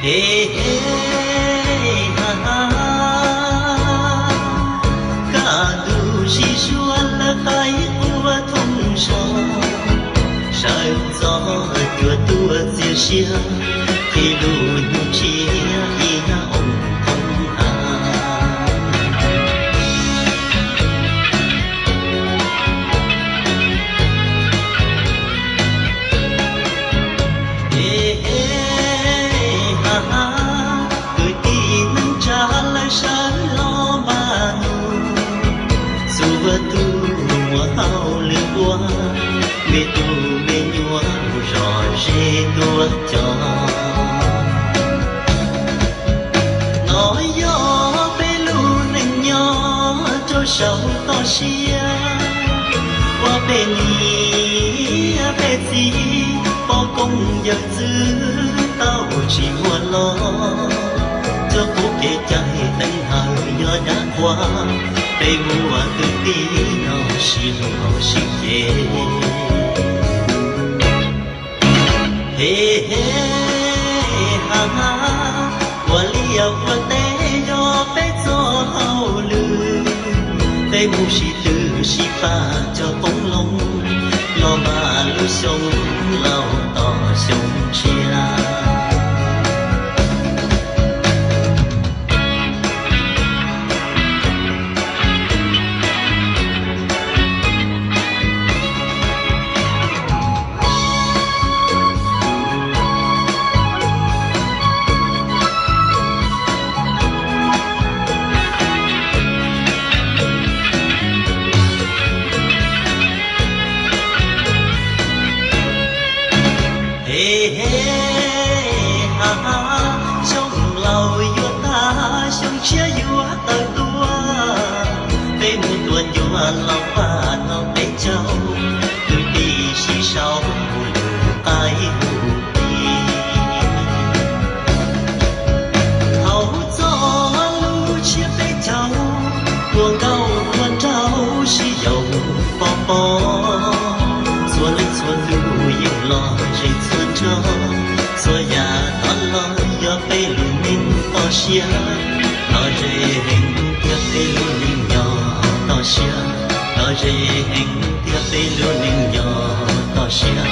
Hey, hey, ha, ha. Cả đủ chỉ xuân là cái của thông gió sai gió chùa tua chia chia thì đủ những chia ý ông thông hà. Hey, hey, ha, ha. Người tin nâng trả lại sáng lo mà nụ dù vợ tu mùa hao lửa qua mê tu mê nhua rò rê tua cho nói gió bê lu nâng nhỏ cho sầu to xia qua bê ní bê gì bỏ công giật dư tao chỉ muốn lo cho cố kể chạy tân hờ do đã qua để mùa từ tí nó xin về hey hey ha ha qua liều qua té do bé gió hao lư để mù xì từ xì pha cho bóng lông lo mà lối sông lao tỏ sông chia. Hey hey ha ha sông lầu vua ta sông chia vua tờ tua bên một tuần vua lòng và nó bé châu tôi đi xí sau ai đi hậu gió lu chia bé châu buồn câu con trâu xí dầu bò bò xua lên xua lưu yên lo dây xuân cho xua nhà nó lo do bê lù ninh to xia nó dây hình theo bê lù ninh nhỏ to xia nó dây hình theo bê lù ninh nhỏ to xia.